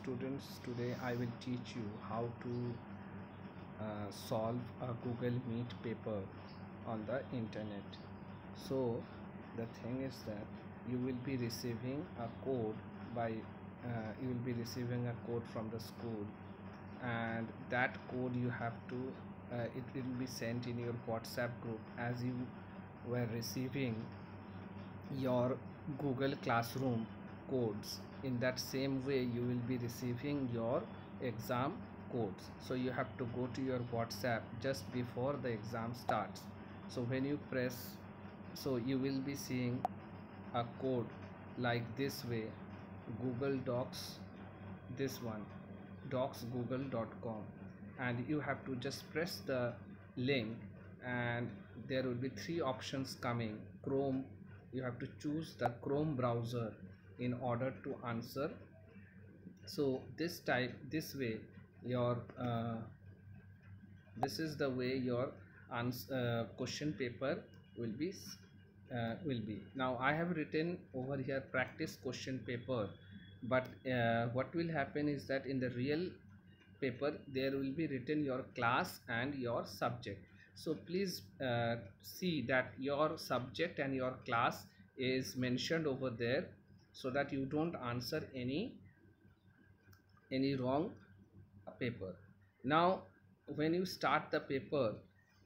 students, today I will teach you how to solve a Google Meet paper on the internet. So the thing is that you will be receiving a code by you will be receiving a code from the school, and that code you have to it will be sent in your WhatsApp group as you were receiving your Google Classroom codes. In that same way you will be receiving your exam codes. So you have to go to your WhatsApp just before the exam starts. So when you press, so you will be seeing a code like this way: Google Docs, this one, docsgoogle.com, and you have to just press the link, and there will be three options coming. Chrome, you have to choose the Chrome browser in order to answer. So this way your this is the way your question paper will be. Now I have written over here practice question paper, but what will happen is that in the real paper there will be written your class and your subject. So please see that your subject and your class is mentioned over there, so that you don't answer any wrong paper. Now when you start the paper,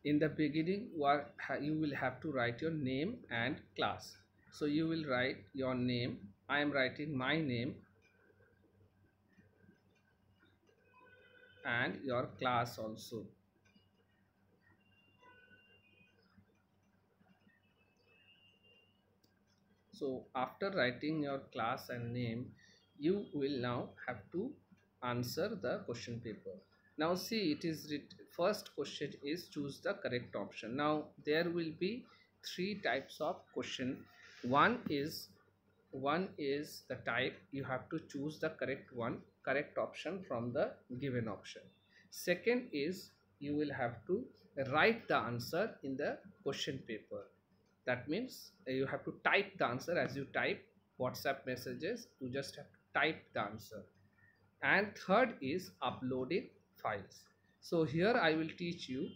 in the beginning you will have to write your name and class. So you will write your name. I am writing my name, and your class also. So after writing your class and name, you will now have to answer the question paper. Now see, it is first question is choose the correct option. Now there will be three types of question. One is the type you have to choose the correct option from the given option. Second is you will have to write the answer in the question paper. That means you have to type the answer. As you type WhatsApp messages, you just have to type the answer. And third is uploading files. So here I will teach you.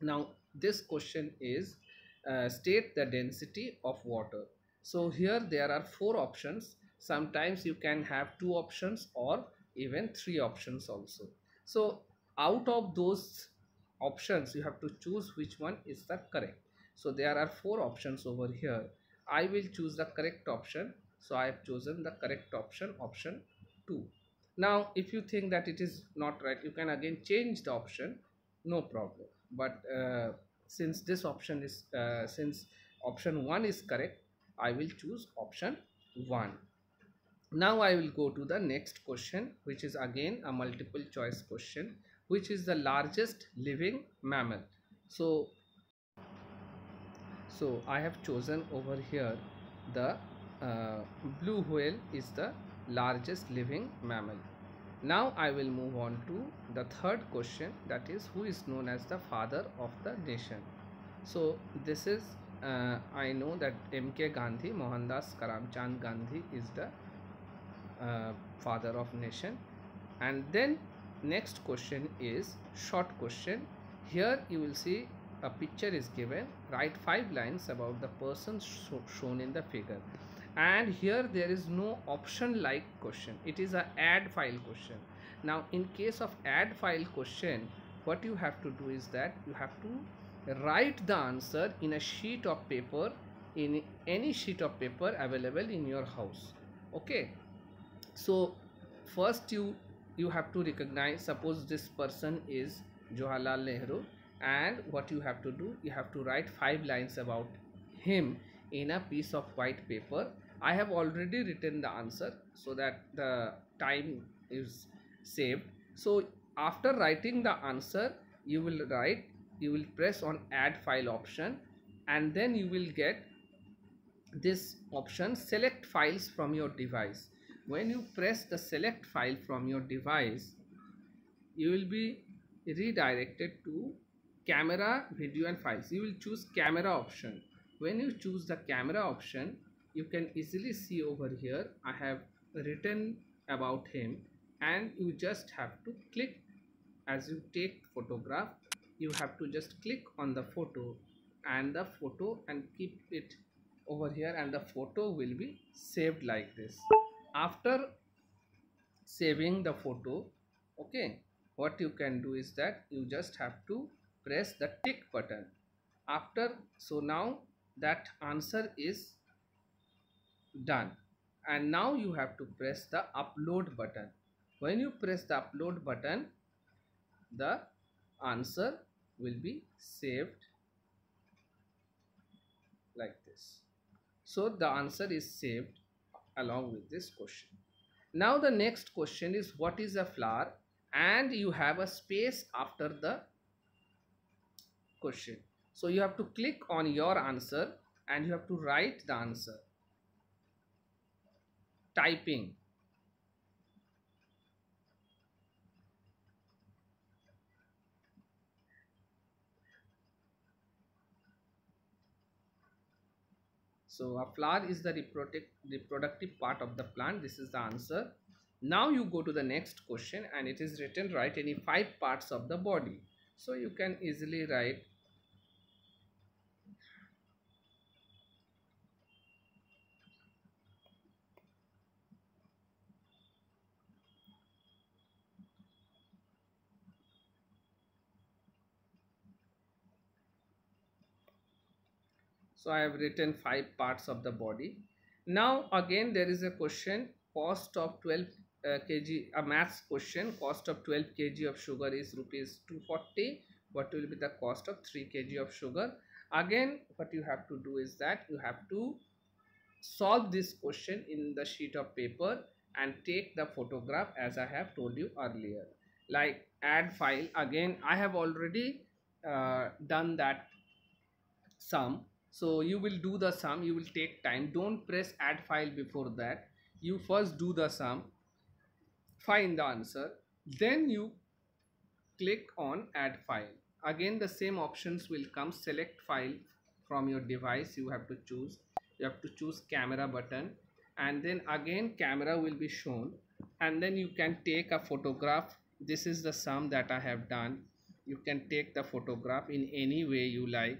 Now this question is state the density of water. So here there are four options. Sometimes you can have two options or even three options also. So out of those options you have to choose which one is the correct. So there are four options over here. I will choose the correct option. So I have chosen the correct option, option 2. Now if you think that it is not right, you can again change the option, no problem. But since this option is since option 1 is correct, I will choose option 1. Now I will go to the next question, which is again a multiple choice question. Which is the largest living mammal? So I have chosen over here the blue whale is the largest living mammal. Now I will move on to the third question, that is who is known as the father of the nation. So this is I know that MK Gandhi, Mohandas Karamchand Gandhi is the father of nation. And then next question is short question. Here you will see a picture is given. Write 5 lines about the person shown in the figure. And here there is no option like question. It is a add file question. Now in case of add file question, what you have to do is that you have to write the answer in a sheet of paper, in any sheet of paper available in your house. Okay, so first you have to recognize, suppose this person is Jawaharlal Nehru, and what you have to do, you have to write 5 lines about him in a piece of white paper. I have already written the answer so that the time is saved. So after writing the answer, you will press on add file option, and then you will get this option, select files from your device. When you press the select file from your device, you will be redirected to camera, video and files. You will choose camera option. When you choose the camera option, you can easily see over here I have written about him. and you just have to click. As you take photograph, you have to just click on the photo and keep it over here, and the photo will be saved like this. After saving the photo, okay, what you can do is that you just have to press the tick button after. So now that answer is done, and now you have to press the upload button. When you press the upload button, the answer will be saved like this. So the answer is saved along with this question. Now the next question is, what is a flower? And you have a space after the question. So you have to click on your answer and you have to write the answer. Typing. So a flower is the reproductive part of the plant. This is the answer. Now you go to the next question and it is written, write any 5 parts of the body. So you can easily write. So I have written 5 parts of the body. Now again there is a question, cost of 12 kg, a maths question. Cost of 12 kg of sugar is rupees 240. What will be the cost of 3 kg of sugar? Again what you have to do is that you have to solve this question in the sheet of paper and take the photograph as I have told you earlier. Like add file, again I have already done that sum. So you will do the sum, you will take time, don't press add file before that. You first do the sum, find the answer, then you click on add file. Again the same options will come, select file from your device. You have to choose camera button, and then again camera will be shown, and then you can take a photograph. This is the sum that I have done. You can take the photograph in any way you like,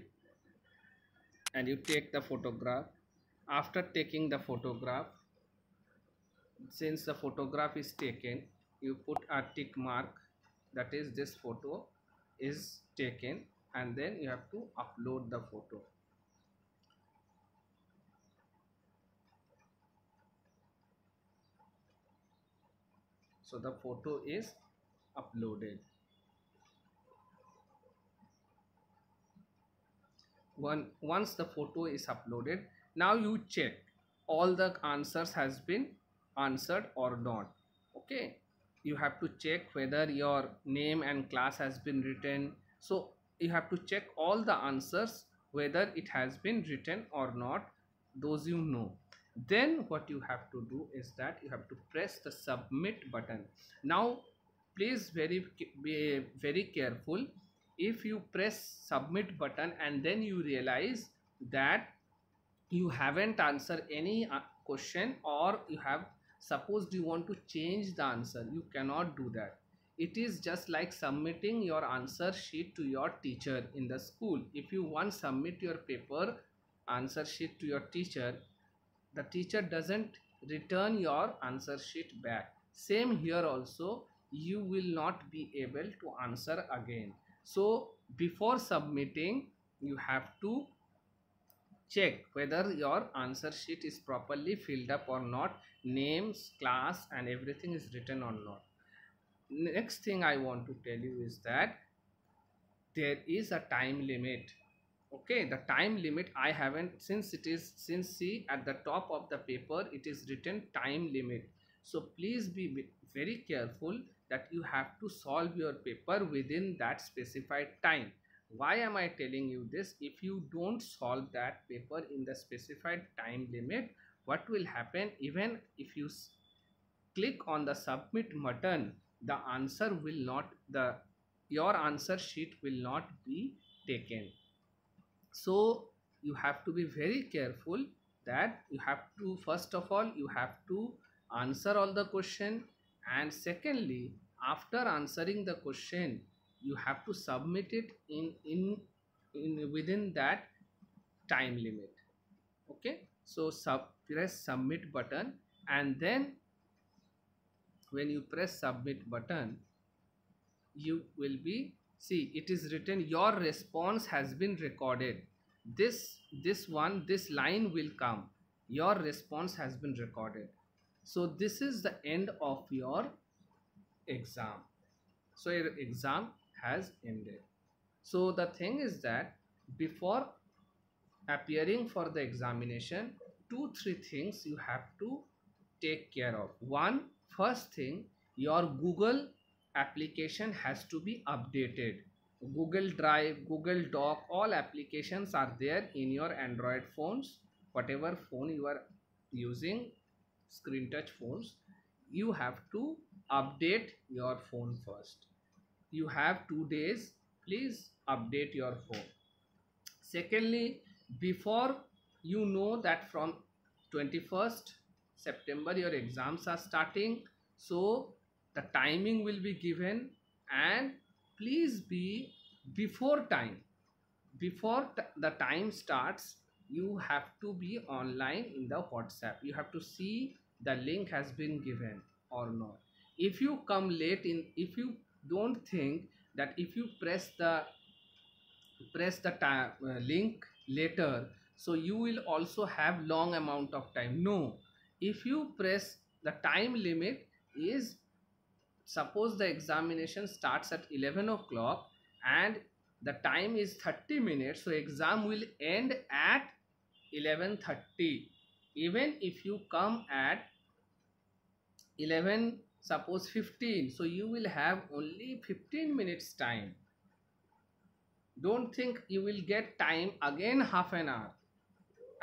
and you take the photograph. After taking the photograph, since the photograph is taken, you put a tick mark, that is this photo is taken, and then you have to upload the photo. So the photo is uploaded. Once the photo is uploaded, now you check all the answers has been answered or not. Okay, you have to check whether your name and class has been written. So you have to check all the answers whether it has been written or not, those you know. Then what you have to do is that you have to press the submit button. Now please be very careful. If you press submit button and then you realize that you haven't answered any question, or you have supposed you want to change the answer, you cannot do that. It is just like submitting your answer sheet to your teacher in the school. If you once submit your paper answer sheet to your teacher, the teacher doesn't return your answer sheet back. Same here also, you will not be able to answer again. So before submitting, you have to check whether your answer sheet is properly filled up or not, names, class and everything is written or not. Next thing I want to tell you is that there is a time limit. Okay, the time limit I haven't, since see at the top of the paper it is written time limit. So please be very careful that you have to solve your paper within that specified time. Why am I telling you this? If you don't solve that paper in the specified time limit, what will happen, even if you click on the submit button, the answer will not, the your answer sheet will not be taken. So you have to be very careful, that you have to, first of all you have to answer all the question, And secondly, after answering the question, you have to submit it in within that time limit. Okay, so press submit button, and then when you press submit button, you will be, see, it is written your response has been recorded. This line will come, your response has been recorded. So this is the end of your exam. So your exam has ended. So the thing is that before appearing for the examination, 2 3 things you have to take care of. One, first thing, your Google application has to be updated. Google Drive, Google Doc, all applications are there in your Android phones. Whatever phone you are using, screen touch phones, you have to update your phone first. You have 2 days, please update your phone. Secondly, before you know that from 21st September your exams are starting, so the timing will be given, and please be before time. Before the time starts, you have to be online in the WhatsApp. You have to see the link has been given or not. If you come late in, if you don't think that if you press the link later, so you will also have long amount of time. No, if you press, the time limit is, suppose the examination starts at 11 o'clock and the time is 30 minutes, so exam will end at 11:30. Even if you come at 11, suppose 15, so you will have only 15 minutes time. Don't think you will get time again half an hour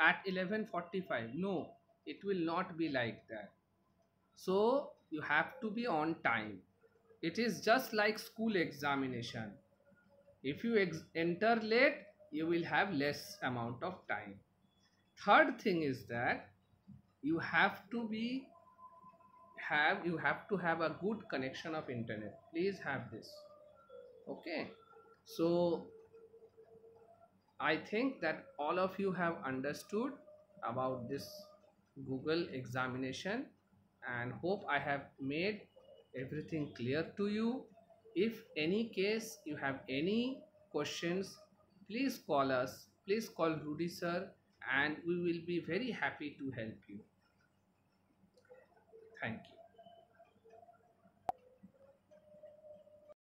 at 11:45. No, it will not be like that. So you have to be on time. It is just like school examination. If you enter late, you will have less amount of time. Third thing is that you have to have a good connection of internet. Please have this. Okay. So I think that all of you have understood about this Google examination, and hope I have made everything clear to you. If any case you have any questions, please call us. Please call Rudy sir, and we will be very happy to help you. Thank you.